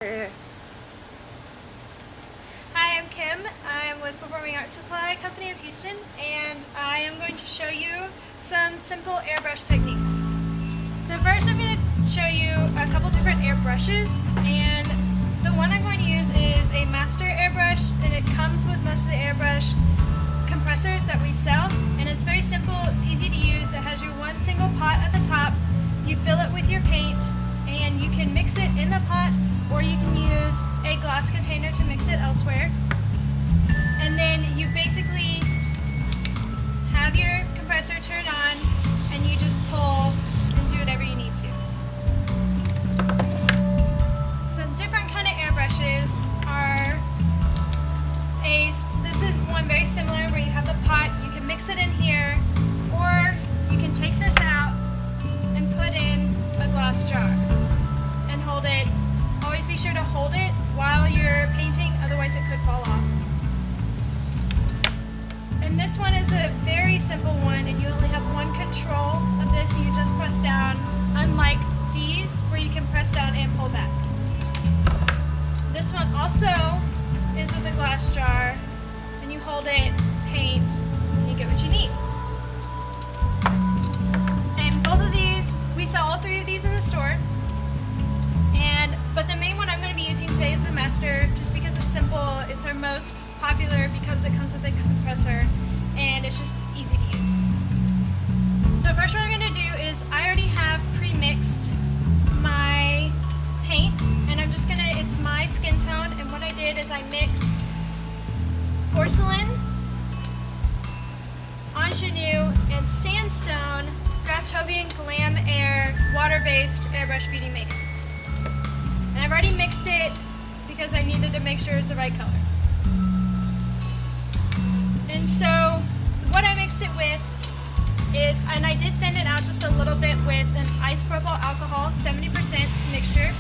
Hi, I'm Kim. I'm with Performing Arts Supply Company of Houston, and I am going to show you some simple airbrush techniques. So first I'm going to show you a couple different airbrushes, and the one I'm going to use is a master airbrush, and it comes with most of the airbrush compressors that we sell, and it's very simple, it's easy to use. It has your one single pot at the top. You fill it with your paint, and you can mix it in the pot, or you can use a glass container to mix it elsewhere. And then you basically have your compressor turned on, and you just pull and do whatever you need to. Some different kind of airbrushes are this is one very similar where you have the pot, you can mix it in here, or you can take this out and put in a glass jar and hold it. Always be sure to hold it while you're painting, otherwise it could fall off. And this one is a very simple one, and you only have one control of this, and you just press down, unlike these where you can press down and pull back. This one also is with a glass jar, and you hold it, paint, and you get what you need. And both of these, we sell all three of these in the store. But the main one I'm going to be using today is the Master, just because it's simple. It's our most popular because it comes with a compressor, and it's just easy to use. So first what I'm going to do is I already have pre-mixed my paint, and I'm just going to, it's my skin tone, and what I did is I mixed porcelain, ingenue, and sandstone Graftobian Glam Air water-based Airbrush Beauty makeup. And I've already mixed it because I needed to make sure it's the right color. And so what I mixed it with is, and I did thin it out just a little bit with an isopropyl alcohol, 70% mixture.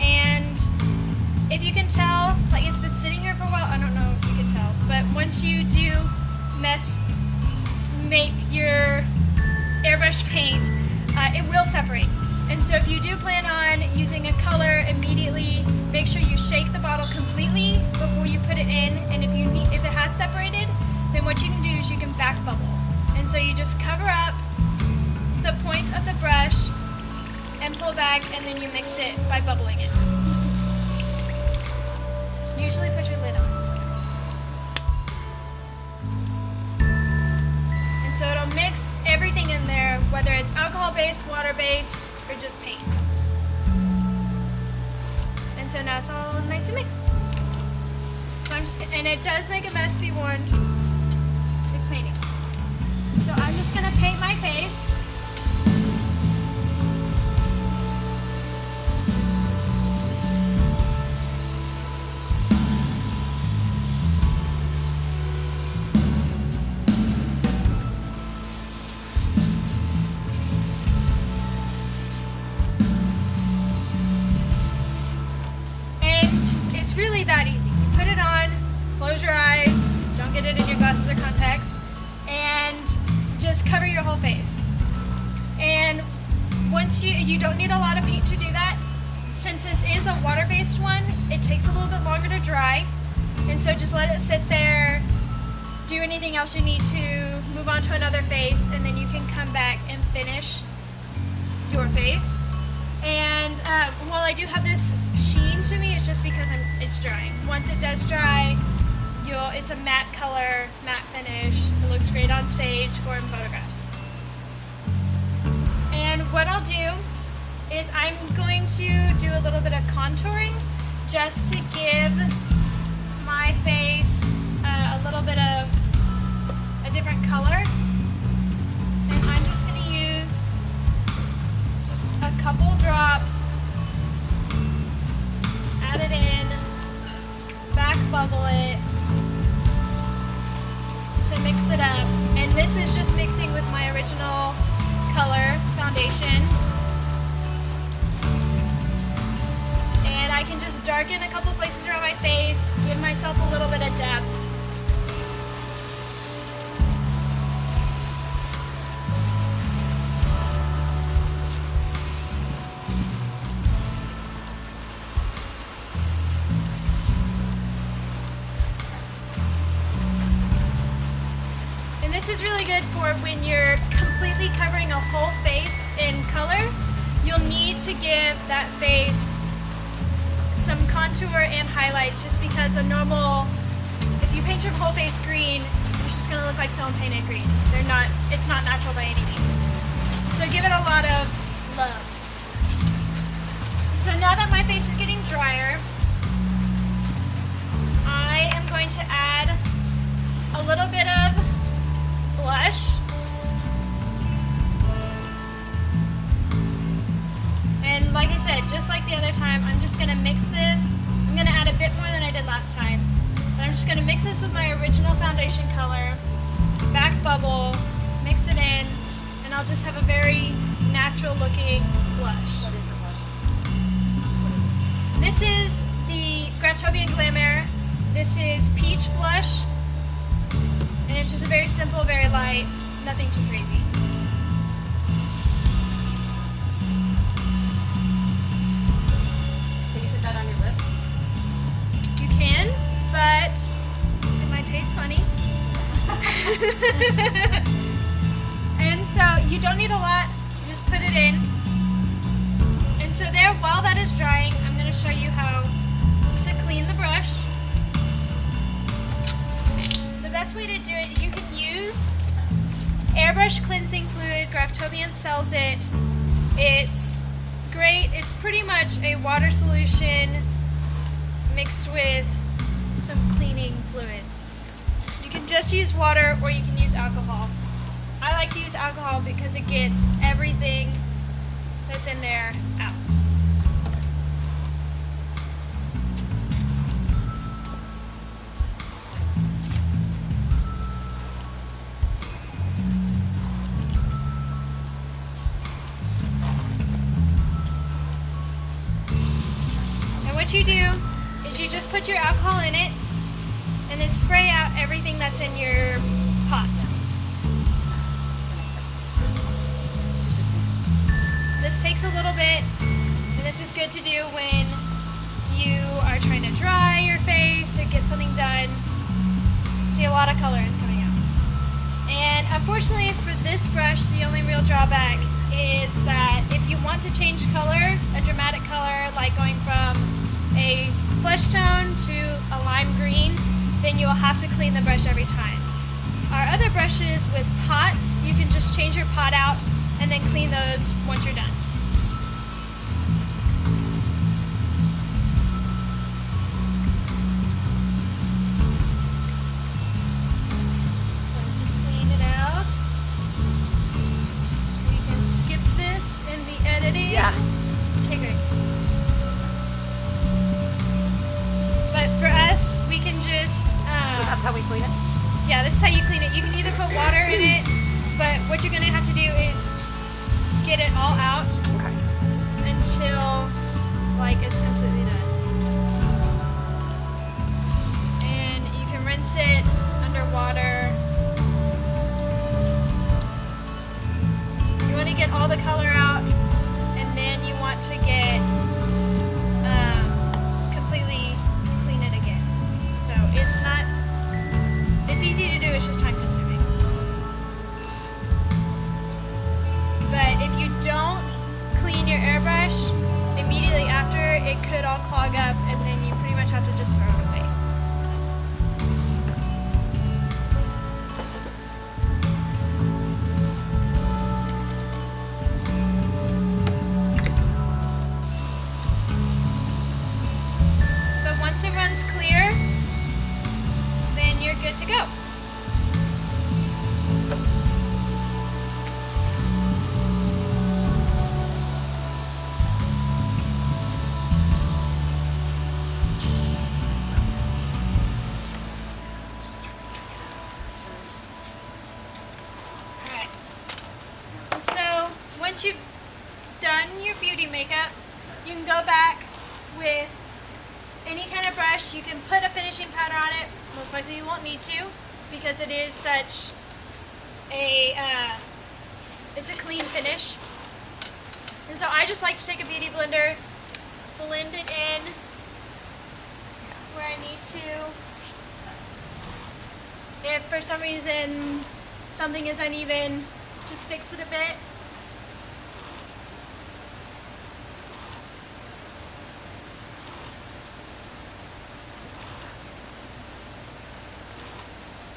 And if you can tell, like it's been sitting here for a while, I don't know if you can tell, but once you do make your airbrush paint, it will separate. And so if you do plan on using a color immediately, make sure you shake the bottle completely before you put it in. And if it has separated, then what you can do is you can back bubble. And so you just cover up the point of the brush and pull back, and then you mix it by bubbling it. Usually put your lid on. And so it'll mix everything in there, whether it's alcohol-based, water-based, or just paint. And so now it's all nice and mixed. So and it does make a mess, be warned. It's painting. So I'm just gonna paint my face. Really that easy. You put it on, close your eyes, don't get it in your glasses or contacts, and just cover your whole face. And once you don't need a lot of paint to do that. Since this is a water-based one, it takes a little bit longer to dry, and so just let it sit there, do anything else you need to, move on to another face, and then you can come back and finish your face. And while I do have this sheen to me, it's just because it's drying. Once it does dry, it's a matte color, matte finish. It looks great on stage or in photographs. And what I'll do is I'm going to do a little bit of contouring just to give my face a little bit of a different color. And I'm just going to use just a couple drops, add it in, back bubble it to mix it up. And this is just mixing with my original color foundation. And I can just darken a couple places around my face, give myself a little bit of depth. this is really good for when you're completely covering a whole face in color. You'll need to give that face some contour and highlights, just because a normal, if you paint your whole face green, it's just gonna look like someone painted green. It's not natural by any means. So give it a lot of love. So now that my face is getting drier, I am going to add a little bit of blush. And like I said, just like the other time, I'm just gonna mix this. I'm gonna add a bit more than I did last time. But I'm just gonna mix this with my original foundation color, back bubble, mix it in, and I'll just have a very natural looking blush. What is the blush? This is the Graftobian Glamour. This is Peach Blush. And it's just a very simple, very light, nothing too crazy. Can you put that on your lip? You can, but it might taste funny. And so you don't need a lot, just put it in. And so there, while that is drying, I'm going to show you how to clean the brush. The best way to do it, you can use Airbrush Cleansing Fluid. Graftobian sells it. It's great. It's pretty much a water solution mixed with some cleaning fluid. You can just use water or you can use alcohol. I like to use alcohol because it gets everything that's in there out. And what you do is you just put your alcohol in it and then spray out everything that's in your pot. This takes a little bit, and this is good to do when you are trying to dry your face or get something done. See, a lot of color is coming out. And unfortunately for this brush, the only real drawback is that if you want to change color, a dramatic color, like going from a flesh tone to a lime green, then you'll have to clean the brush every time. Our other brushes with pots, you can just change your pot out and then clean those once you're done. So just clean it out. We can skip this in the editing. Yeah. Okay, great. But for us, we can just... So that's how we clean it? Yeah, this is how you clean it. You can either put water in it, but what you're going to have to do is get it all out Okay. until like it's completely done. And you can rinse it underwater. You want to get all the color out, and then you want to get completely clean it again. So it's easy to do, it's just time consuming. But if you don't clean your airbrush immediately after, it could all clog up and then you pretty much have to just throw it away. But once it runs clear, then you're good to go. Once you've done your beauty makeup, you can go back with any kind of brush. You can put a finishing powder on it. Most likely you won't need to because it is such a, it's a clean finish. And so I just like to take a beauty blender, blend it in where I need to. If for some reason something is uneven, just fix it a bit.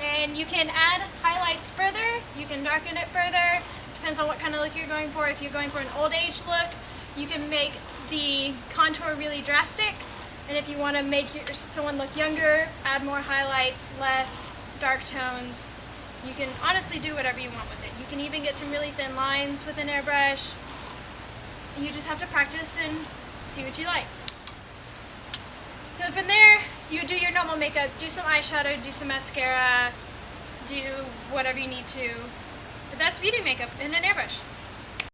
And you can add highlights further, you can darken it further, depends on what kind of look you're going for. If you're going for an old age look, you can make the contour really drastic. And if you want to make someone look younger, add more highlights, less dark tones. You can honestly do whatever you want with it. You can even get some really thin lines with an airbrush. You just have to practice and see what you like. So from there, you do your normal makeup, do some eyeshadow, do some mascara, do whatever you need to. But that's beauty makeup in an airbrush.